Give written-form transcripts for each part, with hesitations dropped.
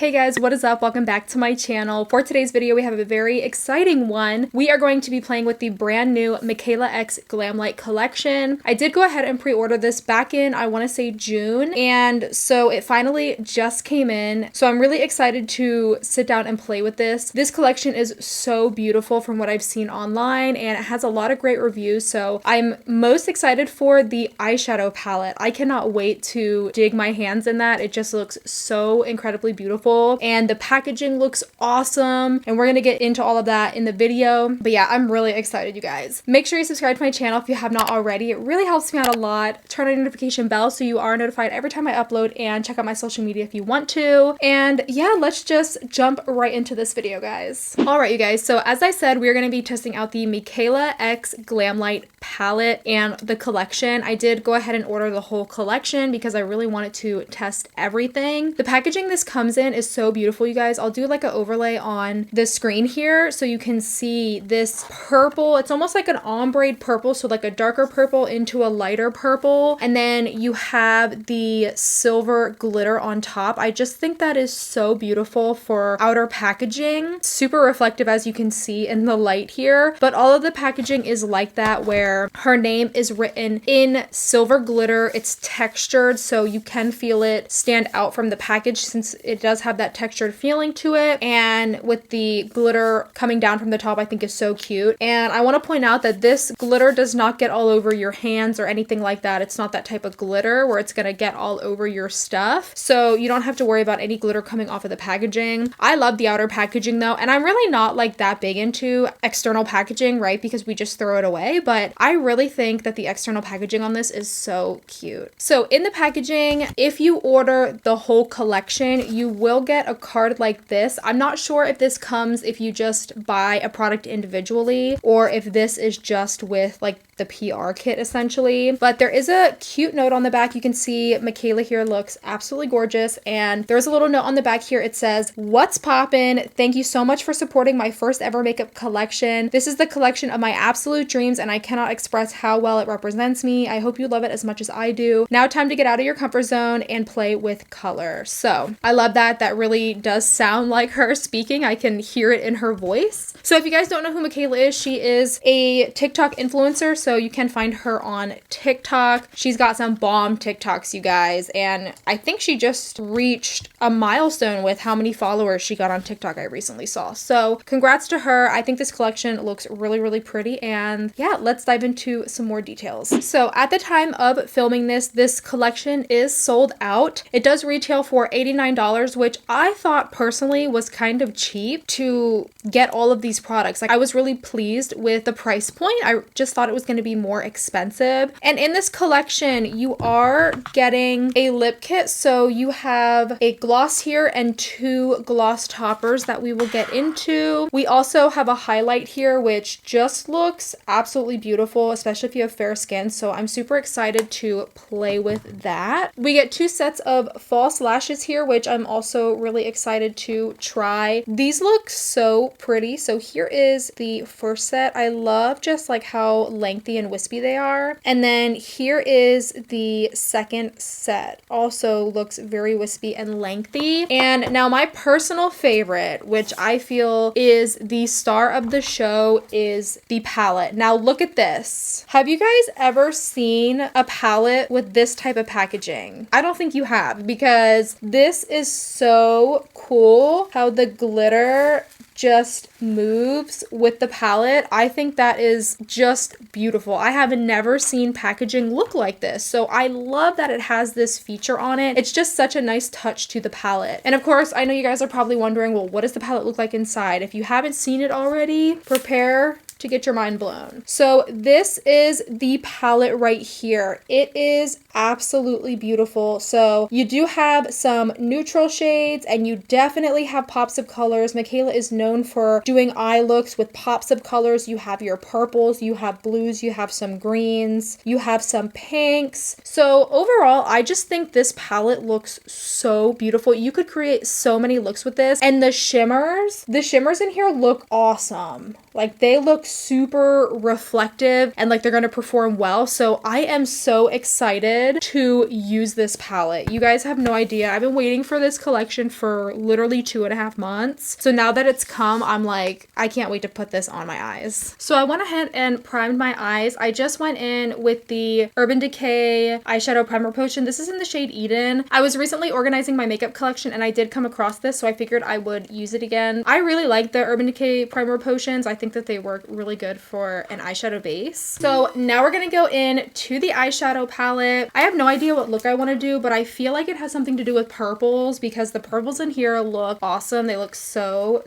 Hey guys, what is up? Welcome back to my channel. For today's video, we have a very exciting one. We are going to be playing with the brand new Mikayla X Glamlite collection. I did go ahead and pre-order this back in, I want to say June, and so it finally just came in. So I'm really excited to sit down and play with this. This collection is so beautiful from what I've seen online, and it has a lot of great reviews, so I'm most excited for the eyeshadow palette. I cannot wait to dig my hands in that. It just looks so incredibly beautiful. And the packaging looks awesome, and we're gonna get into all of that in the video. But yeah, I'm really excited, you guys. Make sure you subscribe to my channel if you have not already. It really helps me out a lot. Turn on the notification bell so you are notified every time I upload, and check out my social media if you want to. And yeah, let's just jump right into this video, guys. All right, you guys, so as I said, we're gonna be testing out the Mikayla X Glamlite palette and the collection. I did go ahead and order the whole collection because I really wanted to test everything. The packaging this comes in is so beautiful, you guys. I'll do like an overlay on the screen here so you can see this purple. It's almost like an ombre purple, so like a darker purple into a lighter purple, and then you have the silver glitter on top. I just think that is so beautiful for outer packaging. Super reflective, as you can see in the light here, but all of the packaging is like that, where her name is written in silver glitter. It's textured, so you can feel it stand out from the package since it does have that textured feeling to it, and with the glitter coming down from the top, I think is so cute. And I want to point out that this glitter does not get all over your hands or anything like that. It's not that type of glitter where it's gonna get all over your stuff, so you don't have to worry about any glitter coming off of the packaging. I love the outer packaging though, and I'm really not like that big into external packaging, right, because we just throw it away, but I really think that the external packaging on this is so cute. So in the packaging, if you order the whole collection, you will get a card like this. I'm not sure if this comes if you just buy a product individually or if this is just with like the PR kit essentially, but there is a cute note on the back. You can see Mikayla here looks absolutely gorgeous, and there's a little note on the back here. It says, "What's poppin'? Thank you so much for supporting my first ever makeup collection. This is the collection of my absolute dreams, and I cannot express how well it represents me. I hope you love it as much as I do. Now time to get out of your comfort zone and play with color." So I love that. That really does sound like her speaking. I can hear it in her voice. So if you guys don't know who Mikayla is, she is a TikTok influencer, so you can find her on TikTok. She's got some bomb TikToks, you guys, and I think she just reached a milestone with how many followers she got on TikTok I recently saw. So congrats to her. I think this collection looks really, really pretty, and yeah, let's dive into some more details. So at the time of filming this collection is sold out. It does retail for $89, which I thought personally was kind of cheap to get all of these products. Like, I was really pleased with the price point. I just thought it was going to be more expensive. And in this collection, you are getting a lip kit. So you have a gloss here and two gloss toppers that we will get into. We also have a highlight here, which just looks absolutely beautiful, especially if you have fair skin. So I'm super excited to play with that. We get two sets of false lashes here, which I'm also really excited to try. These look so pretty. So here is the first set. I love just like how lengthy and wispy they are. And then here is the second set. Also looks very wispy and lengthy. And now my personal favorite, which I feel is the star of the show, is the palette. Now look at this. Have you guys ever seen a palette with this type of packaging? I don't think you have, because this is so cool how the glitter just moves with the palette. I think that is just beautiful. I have never seen packaging look like this, so I love that it has this feature on it. It's just such a nice touch to the palette. And of course, I know you guys are probably wondering, well, what does the palette look like inside? If you haven't seen it already, prepare to get your mind blown. So this is the palette right here. It is absolutely beautiful. So you do have some neutral shades, and you definitely have pops of colors. Mikayla is known for doing eye looks with pops of colors. You have your purples, you have blues, you have some greens, you have some pinks. So overall, I just think this palette looks so beautiful. You could create so many looks with this, and the shimmers in here look awesome. Like, they look super reflective and like they're gonna perform well. So I am so excited to use this palette. You guys have no idea. I've been waiting for this collection for literally 2.5 months. So now that it's come, I'm like, I can't wait to put this on my eyes. So I went ahead and primed my eyes. I just went in with the Urban Decay eyeshadow primer potion. This is in the shade Eden. I was recently organizing my makeup collection and I did come across this, so I figured I would use it again. I really like the Urban Decay primer potions. I think that they work really good for an eyeshadow base. So now we're gonna go in to the eyeshadow palette. I have no idea what look I want to do, but I feel like it has something to do with purples because the purples in here look awesome. They look so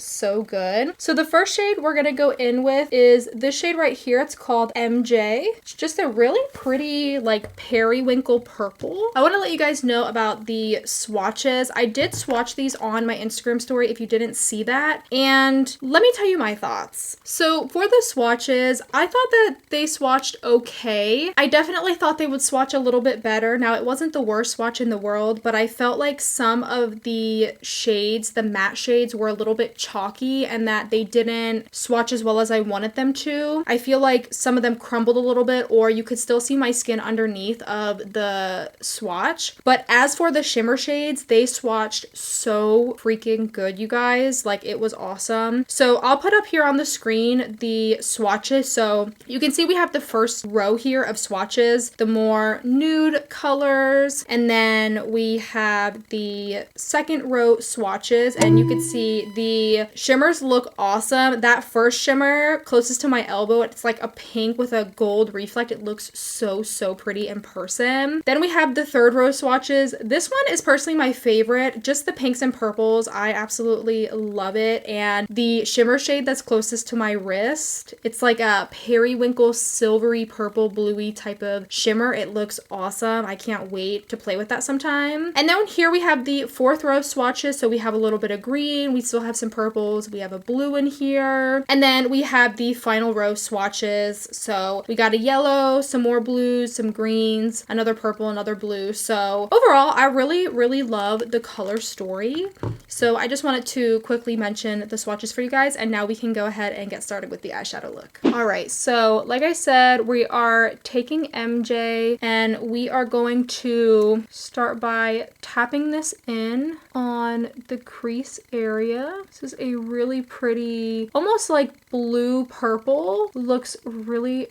good. So the first shade we're gonna go in with is this shade right here. It's called MJ. It's just a really pretty like periwinkle purple. I want to let you guys know about the swatches. I did swatch these on my Instagram story if you didn't see that, and let me tell you my thoughts. So for the swatches, I thought that they swatched okay. I definitely thought they would swatch a little bit better. Now, it wasn't the worst swatch in the world, but I felt like some of the shades, the matte shades, were a little bit chalky and that they didn't swatch as well as I wanted them to. I feel like some of them crumbled a little bit, or you could still see my skin underneath of the swatch. But as for the shimmer shades, they swatched so freaking good, you guys. Like, it was awesome. So I'll put up here on the screen the swatches. So you can see we have the first row here of swatches, the more nude colors, and then we have the second row swatches, and you can see the shimmers look awesome. That first shimmer closest to my elbow, it's like a pink with a gold reflect. It looks so pretty in person. Then we have the third row swatches. This one is personally my favorite, just the pinks and purples. I absolutely love it. And the shimmer shade that's closest to my wrist, it's like a periwinkle silvery purple bluey type of shimmer. It looks awesome. I can't wait to play with that sometime. And then here we have the fourth row swatches. So we have a little bit of green, we still have some purples, we have a blue in here, and then we have the final row swatches. So we got a yellow, some more blues, some greens, another purple, another blue. So overall, I really love the color story. So I just wanted to quickly mention the swatches for you guys, and now we can go ahead and get started with the eyeshadow look. All right, so like I said, we are taking MJ and we are going to start by tapping this in on the crease area. This is a really pretty, almost like blue purple. Looks really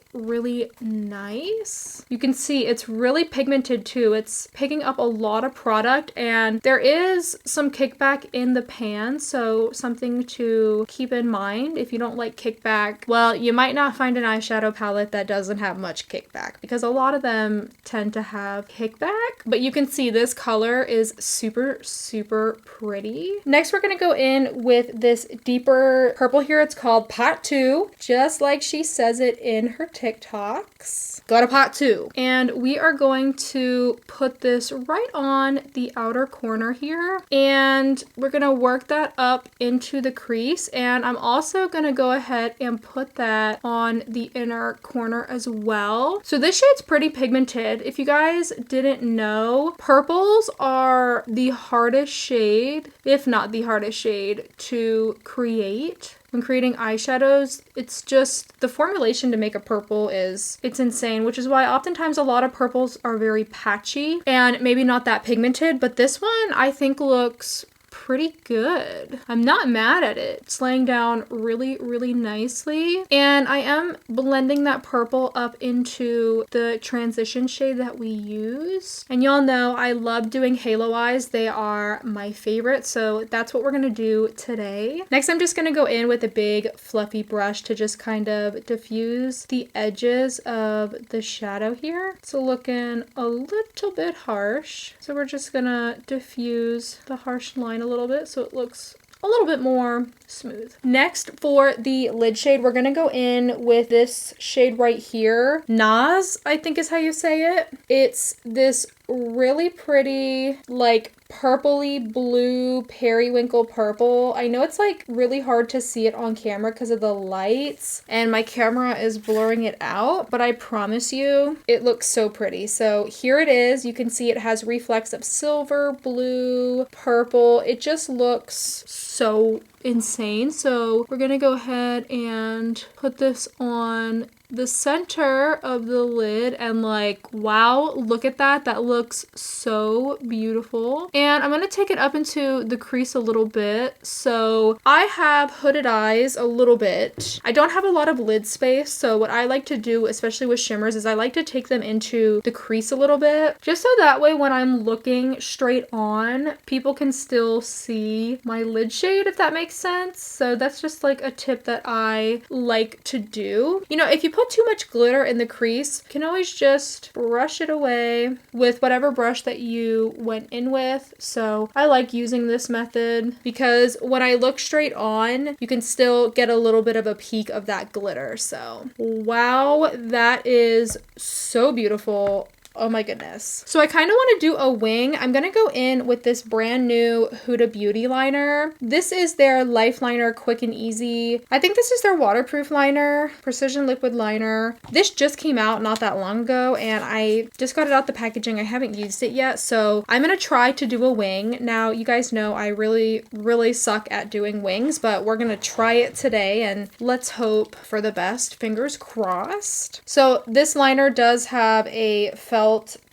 nice. You can see it's really pigmented too. It's picking up a lot of product, and there is some kickback in the pan, so something to keep in mind. If you don't like kickback, well, you might not find an eyeshadow palette that doesn't have much kickback, because a lot of them tend to have kickback. But you can see this color is super pretty. Next, we're gonna go in with this deeper purple here. It's called Pot 2, just like she says it in her TikToks. Go to Pot 2. And we are going to put this right on the outer corner here, and we're gonna work that up into the crease. And I'm also gonna go ahead and put that on the inner corner as well. So this shade's pretty pigmented. If you guys didn't know, purples are the hardest shade, if not the hardest shade, to create. When creating eyeshadows, it's just the formulation to make a purple it's insane, which is why oftentimes a lot of purples are very patchy and maybe not that pigmented, but this one I think looks pretty good. I'm not mad at it. It's laying down really nicely. And I am blending that purple up into the transition shade that we use. And y'all know I love doing halo eyes. They are my favorite. So that's what we're going to do today. Next, I'm just going to go in with a big fluffy brush to just kind of diffuse the edges of the shadow here. It's looking a little bit harsh. So we're just going to diffuse the harsh line a little bit so it looks a little bit more smooth. Next, for the lid shade, we're gonna go in with this shade right here. Naz, I think is how you say it. It's this really pretty, like, purpley blue periwinkle purple. I know it's like really hard to see it on camera because of the lights and my camera is blurring it out, but I promise you it looks so pretty. So here it is. You can see it has reflects of silver, blue, purple. It just looks so insane. So we're gonna go ahead and put this on the center of the lid and like, wow, look at that. That looks so beautiful. And I'm gonna take it up into the crease a little bit. So I have hooded eyes a little bit. I don't have a lot of lid space. So what I like to do, especially with shimmers, is I like to take them into the crease a little bit, just so that way when I'm looking straight on, people can still see my lid shade, if that makes sense. So that's just like a tip that I like to do. You know, if you put too much glitter in the crease, you can always just brush it away with whatever brush that you went in with. So I like using this method because when I look straight on, you can still get a little bit of a peek of that glitter. So wow, that is so beautiful. Oh my goodness. So I kind of want to do a wing. I'm going to go in with this brand new Huda Beauty liner. This is their Life Liner Quick and Easy. I think this is their waterproof liner, precision liquid liner. This just came out not that long ago and I just got it out the packaging. I haven't used it yet. So I'm going to try to do a wing. Now you guys know I really suck at doing wings, but we're going to try it today and let's hope for the best. Fingers crossed. So this liner does have a felt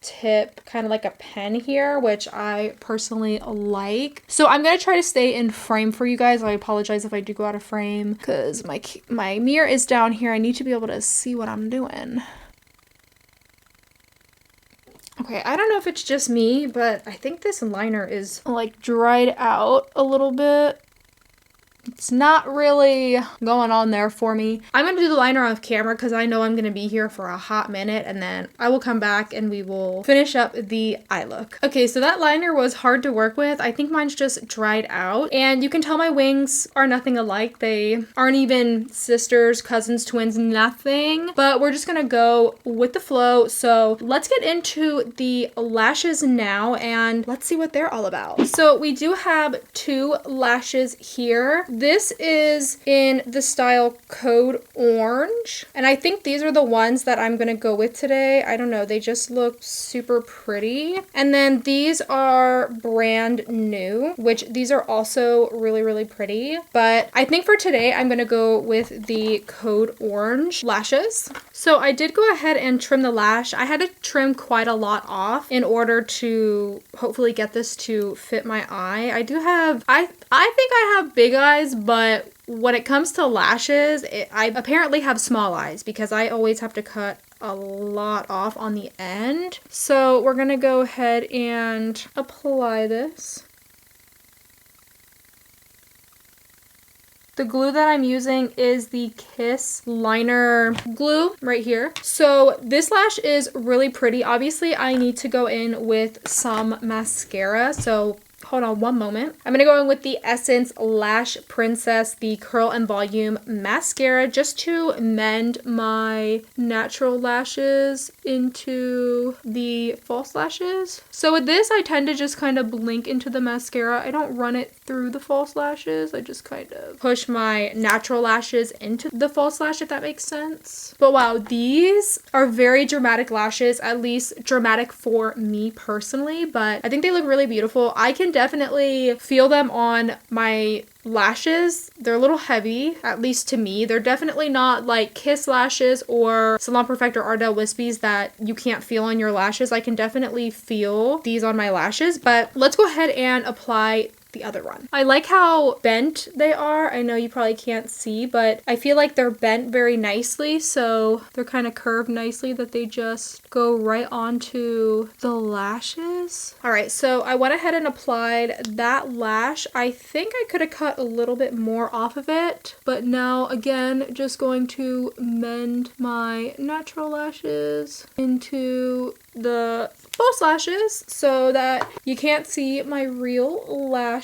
tip, kind of like a pen here, which I personally like. So I'm gonna try to stay in frame for you guys. I apologize if I do go out of frame because my mirror is down here. I need to be able to see what I'm doing. Okay, I don't know if it's just me, but I think this liner is like dried out a little bit. It's not really going on there for me. I'm going to do the liner off camera because I know I'm going to be here for a hot minute and then I will come back and we will finish up the eye look. Okay, so that liner was hard to work with. I think mine's just dried out and you can tell my wings are nothing alike. They aren't even sisters, cousins, twins, nothing. But we're just going to go with the flow. So let's get into the lashes now and let's see what they're all about. So we do have two lashes here. This is in the style Code Orange. And I think these are the ones that I'm going to go with today. I don't know. They just look super pretty. And then these are brand new, which these are also really pretty. But I think for today, I'm going to go with the Code Orange lashes. So I did go ahead and trim the lash. I had to trim quite a lot off in order to hopefully get this to fit my eye. I do have, I think I have big eyes, but when it comes to lashes, I apparently have small eyes because I always have to cut a lot off on the end. So we're gonna go ahead and apply this. The glue that I'm using is the Kiss liner glue right here. So this lash is really pretty. Obviously, I need to go in with some mascara. So hold on one moment. I'm going to go in with the Essence Lash Princess, the Curl and Volume Mascara, just to mend my natural lashes into the false lashes. So with this, I tend to just kind of blink into the mascara. I don't run it through the false lashes. I just kind of push my natural lashes into the false lash, if that makes sense. But wow, these are very dramatic lashes, at least dramatic for me personally, but I think they look really beautiful. I can definitely feel them on my lashes. They're a little heavy, at least to me. They're definitely not like Kiss lashes or Salon Perfector Ardell Wispies that you can't feel on your lashes. I can definitely feel these on my lashes, but let's go ahead and apply the other one. I like how bent they are. I know you probably can't see, but I feel like they're bent very nicely, so they're kind of curved nicely that they just go right onto the lashes. All right, so I went ahead and applied that lash. I think I could have cut a little bit more off of it, but now again, just going to mend my natural lashes into the false lashes so that you can't see my real lashes.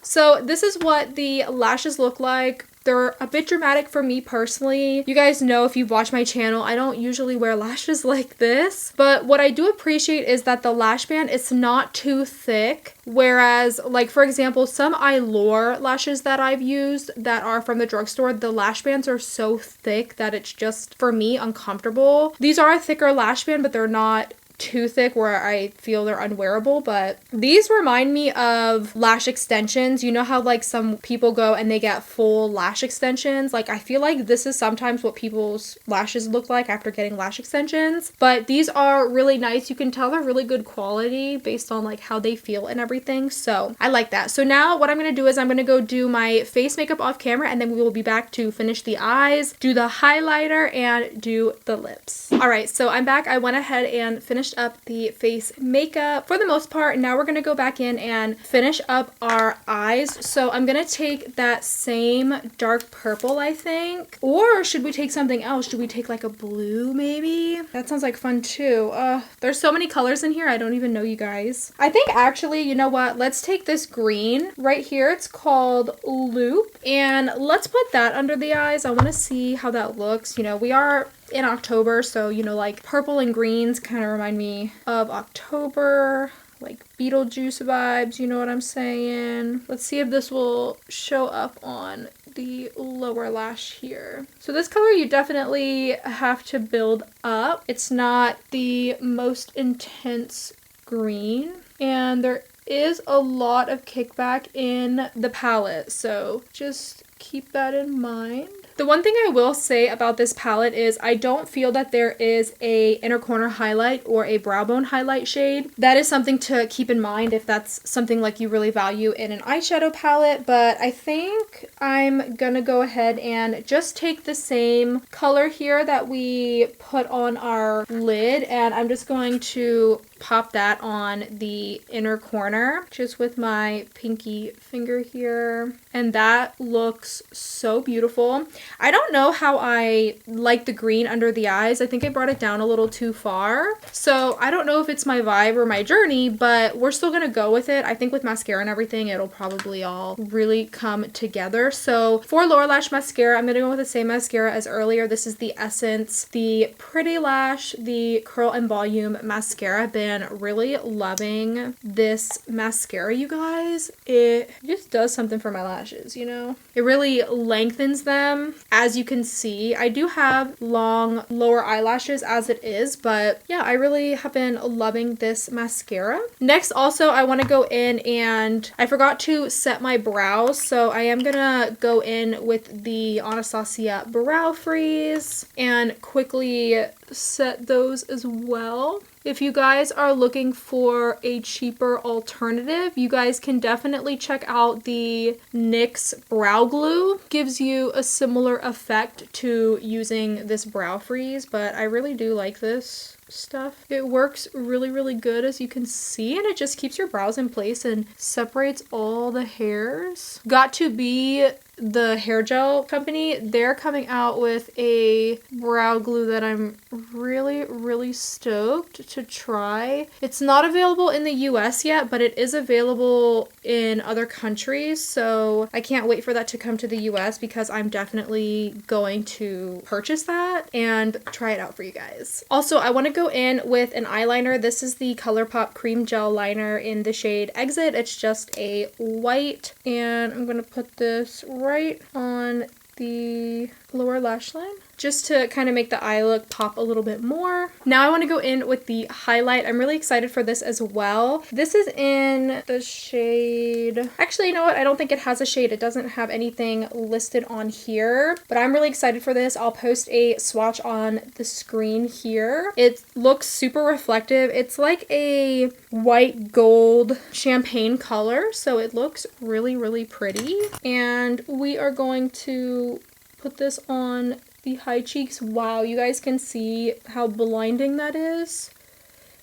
So this is what the lashes look like. They're a bit dramatic for me personally. You guys know if you've watched my channel, I don't usually wear lashes like this, but what I do appreciate is that the lash band, it's not too thick. Whereas, like, for example, some Eyelure lashes that I've used that are from the drugstore, the lash bands are so thick that it's just, for me, uncomfortable. These are a thicker lash band, but they're not too thick where I feel they're unwearable, but these remind me of lash extensions. You know how like some people go and they get full lash extensions? Like, I feel like this is sometimes what people's lashes look like after getting lash extensions, but these are really nice. You can tell they're really good quality based on like how they feel and everything, so I like that. So now what I'm gonna do is I'm gonna go do my face makeup off camera, and then we will be back to finish the eyes, do the highlighter, and do the lips. All right, so I'm back. I went ahead and finished up the face makeup for the most part. Now we're gonna go back in and finish up our eyes. So I'm gonna take that same dark purple, I think, or should we take something else? Should we take like a blue maybe? That sounds like fun too. There's so many colors in here, I don't even know, you guys. I think actually, you know what, let's take this green right here. It's called Loop, and let's put that under the eyes. I want to see how that looks. You know, we are in October, so you know, like purple and greens kind of remind me of October, like Beetlejuice vibes, you know what I'm saying? Let's see if this will show up on the lower lash here. So this color you definitely have to build up. It's not the most intense green, and there is a lot of kickback in the palette, so just keep that in mind. The one thing I will say about this palette is I don't feel that there is a inner corner highlight or a brow bone highlight shade. That is something to keep in mind if that's something like you really value in an eyeshadow palette, but I think I'm gonna go ahead and just take the same color here that we put on our lid, and I'm just going to pop that on the inner corner just with my pinky finger here, and that looks so beautiful. I don't know how I like the green under the eyes. I think I brought it down a little too far, so I don't know if it's my vibe or my journey, but we're still gonna go with it. I think with mascara and everything it'll probably all really come together. So for lower lash mascara, I'm gonna go with the same mascara as earlier. This is the Essence, the Pretty Lash, the Curl and Volume mascara. I've been really loving this mascara, you guys. It just does something for my lashes, you know? It really lengthens them. As you can see, I do have long lower eyelashes as it is, but yeah, I really have been loving this mascara. Next, also, I want to go in and I forgot to set my brows, so I am gonna go in with the Anastasia Brow Freeze and quickly set those as well. If you guys are looking for a cheaper alternative, you guys can definitely check out the NYX Brow Glue. Gives you a similar effect to using this brow freeze, but I really do like this stuff. It works really, really good, as you can see, and it just keeps your brows in place and separates all the hairs. Got to Be the hair gel company, they're coming out with a brow glue that I'm really, really stoked to try. It's not available in the US yet, but it is available in other countries, so I can't wait for that to come to the US because I'm definitely going to purchase that and try it out for you guys. Also, I want to go in with an eyeliner. This is the ColourPop Cream Gel Liner in the shade Exit. It's just a white, and I'm going to put this right on the lower lash line just to kind of make the eye look pop a little bit more. Now I want to go in with the highlight. I'm really excited for this as well. This is in the shade, actually, you know what? I don't think it has a shade. It doesn't have anything listed on here, but I'm really excited for this. I'll post a swatch on the screen here. It looks super reflective. It's like a white gold champagne color, so it looks really, really pretty. And we are going to put this on the high cheeks. Wow, you guys can see how blinding that is.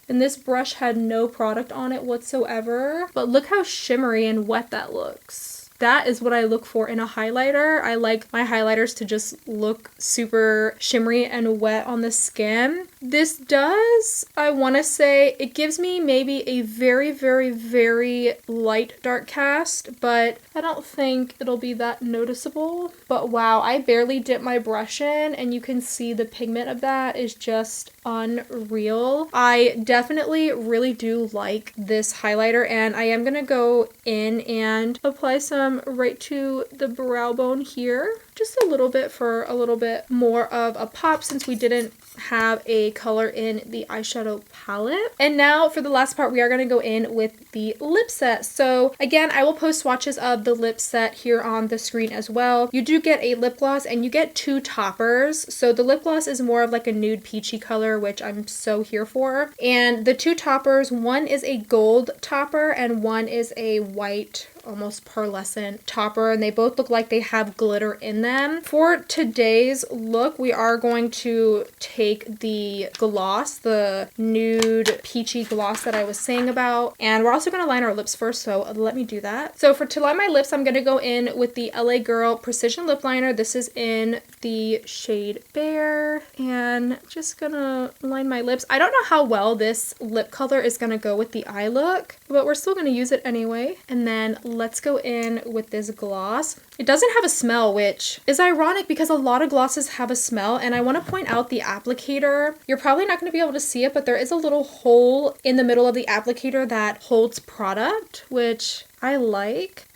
And this brush had no product on it whatsoever, but look how shimmery and wet that looks. that is what I look for in a highlighter. I like my highlighters to just look super shimmery and wet on the skin. This does, I want to say, it gives me maybe a very, very, very light dark cast, but I don't think it'll be that noticeable. But wow, I barely dip my brush in and you can see the pigment of that is just unreal. I definitely really do like this highlighter, and I am going to go in and apply some right to the brow bone here. Just a little bit for a little bit more of a pop since we didn't have a color in the eyeshadow palette. And now for the last part, we are going to go in with the lip set. So again, I will post swatches of the lip set here on the screen as well. You do get a lip gloss and you get 2 toppers. So the lip gloss is more of like a nude peachy color, which I'm so here for. And the 2 toppers, one is a gold topper and one is a white, almost pearlescent topper, and they both look like they have glitter in them. For today's look, we are going to take the gloss, the nude peachy gloss that I was saying about, and we're also going to line our lips first, so let me do that. So to line my lips, I'm going to go in with the LA Girl Precision Lip Liner. This is in the shade Bear, and just gonna line my lips. I don't know how well this lip color is going to go with the eye look, but we're still going to use it anyway. And then let's go in with this gloss. It doesn't have a smell, which is ironic because a lot of glosses have a smell, and I want to point out the applicator. You're probably not going to be able to see it, but there is a little hole in the middle of the applicator that holds product, which I like.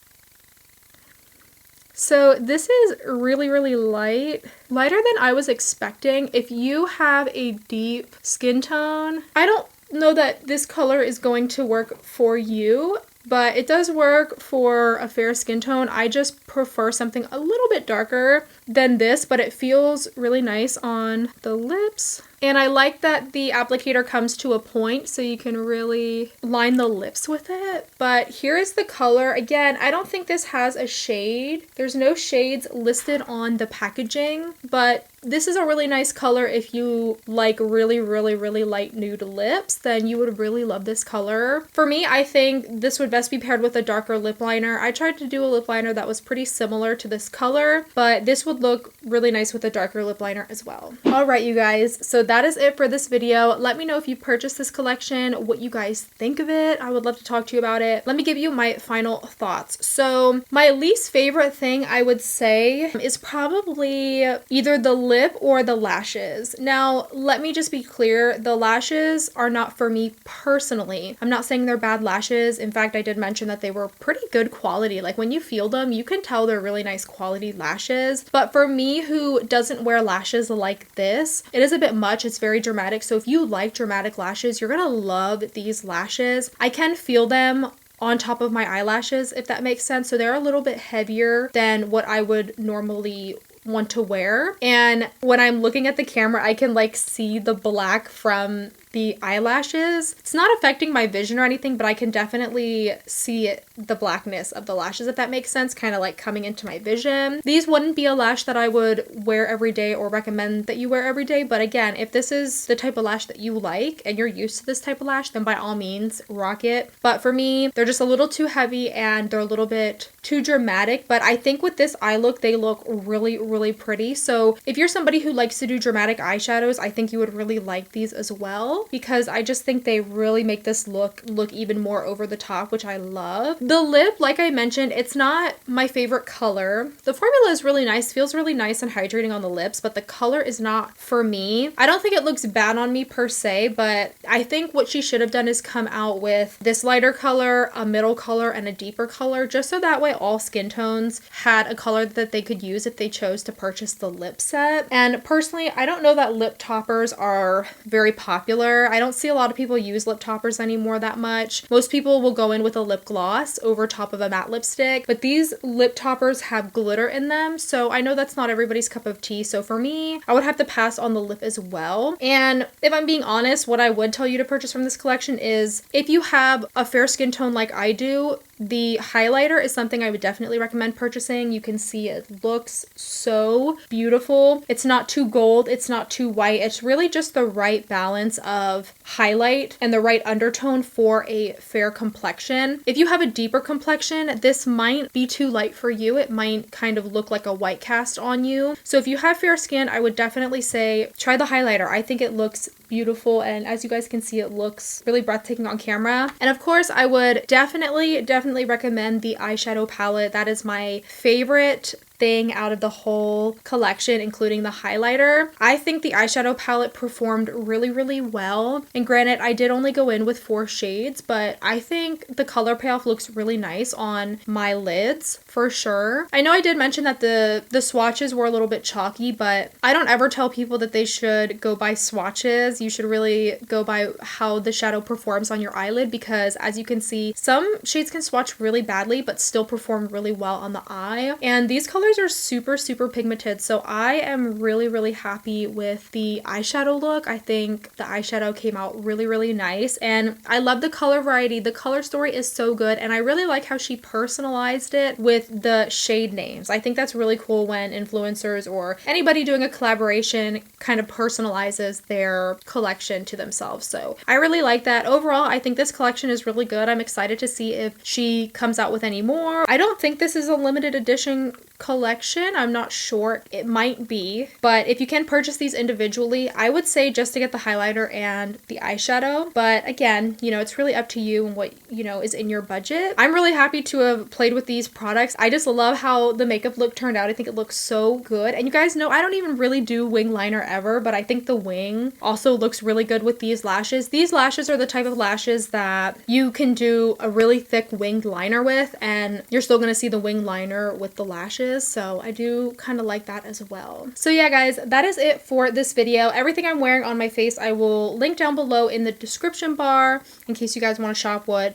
So this is really, really light. Lighter than I was expecting. If you have a deep skin tone, I don't know that this color is going to work for you, but it does work for a fair skin tone. I just prefer something a little bit darker than this, but it feels really nice on the lips. And I like that the applicator comes to a point so you can really line the lips with it. But here is the color. Again, I don't think this has a shade. There's no shades listed on the packaging, but this is a really nice color. If you like really, really, really light nude lips, then you would really love this color. For me, I think this would best be paired with a darker lip liner. I tried to do a lip liner that was pretty similar to this color, but this would look really nice with a darker lip liner as well. All right, you guys, so that is it for this video. Let me know if you purchased this collection, what you guys think of it. I would love to talk to you about it. Let me give you my final thoughts. So my least favorite thing I would say is probably either the lip or the lashes. Now, let me just be clear. The lashes are not for me personally. I'm not saying they're bad lashes. In fact, I did mention that they were pretty good quality. Like when you feel them, you can tell they're really nice quality lashes. But for me, who doesn't wear lashes like this, it is a bit much. It's very dramatic. So if you like dramatic lashes, you're gonna love these lashes. I can feel them on top of my eyelashes, if that makes sense. So they're a little bit heavier than what I would normally want to wear. And when I'm looking at the camera, I can like see the black from the eyelashes. It's not affecting my vision or anything, but I can definitely see the blackness of the lashes, if that makes sense, kind of like coming into my vision. These wouldn't be a lash that I would wear every day or recommend that you wear every day, but again, if this is the type of lash that you like and you're used to this type of lash, then by all means rock it. But for me, they're just a little too heavy and they're a little bit too dramatic, but I think with this eye look, they look really, really pretty. So if you're somebody who likes to do dramatic eyeshadows, I think you would really like these as well, because I just think they really make this look even more over the top, which I love. The lip, like I mentioned, it's not my favorite color. The formula is really nice, feels really nice and hydrating on the lips, but the color is not for me. I don't think it looks bad on me per se, but I think what she should have done is come out with this lighter color, a middle color, and a deeper color, just so that way all skin tones had a color that they could use if they chose to purchase the lip set. And personally, I don't know that lip toppers are very popular. I don't see a lot of people use lip toppers anymore that much. Most people will go in with a lip gloss over top of a matte lipstick, but these lip toppers have glitter in them, so I know that's not everybody's cup of tea. So for me, I would have to pass on the lip as well. And if I'm being honest, what I would tell you to purchase from this collection is if you have a fair skin tone like I do, The highlighter is something I would definitely recommend purchasing. You can see it looks so beautiful. It's not too gold, it's not too white. It's really just the right balance of highlight and the right undertone for a fair complexion. If you have a deeper complexion, this might be too light for you. It might kind of look like a white cast on you. So if you have fair skin, I would definitely say try the highlighter. I think it looks beautiful, and as you guys can see, it looks really breathtaking on camera. And of course, I would definitely recommend the eyeshadow palette. That is my favorite thing out of the whole collection, including the highlighter. I think the eyeshadow palette performed really well. And granted, I did only go in with 4 shades, but I think the color payoff looks really nice on my lids for sure. I know I did mention that the swatches were a little bit chalky, but I don't ever tell people that they should go by swatches. You should really go by how the shadow performs on your eyelid, because as you can see, some shades can swatch really badly but still perform really well on the eye. And these colors are super pigmented, so I am really happy with the eyeshadow look. I think the eyeshadow came out really nice, and I love the color variety. The color story is so good, and I really like how she personalized it with the shade names. I think that's really cool when influencers or anybody doing a collaboration kind of personalizes their collection to themselves. So I really like that. Overall, I think this collection is really good. I'm excited to see if she comes out with any more. I don't think this is a limited edition collection. I'm not sure. It might be, but if you can purchase these individually, I would say just to get the highlighter and the eyeshadow. But again, you know, it's really up to you and what, you know, is in your budget. I'm really happy to have played with these products. I just love how the makeup look turned out. I think it looks so good. And you guys know I don't even really do wing liner ever, but I think the wing also looks really good with these lashes. These lashes are the type of lashes that you can do a really thick winged liner with, and you're still going to see the wing liner with the lashes. So I do kind of like that as well. So yeah, guys, that is it for this video. Everything I'm wearing on my face, I will link down below in the description bar in case you guys want to shop what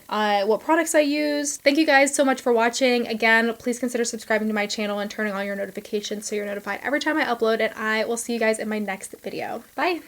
products I use. Thank you guys so much for watching. Again, please consider subscribing to my channel and turning on your notifications so you're notified every time I upload, and I will see you guys in my next video. Bye!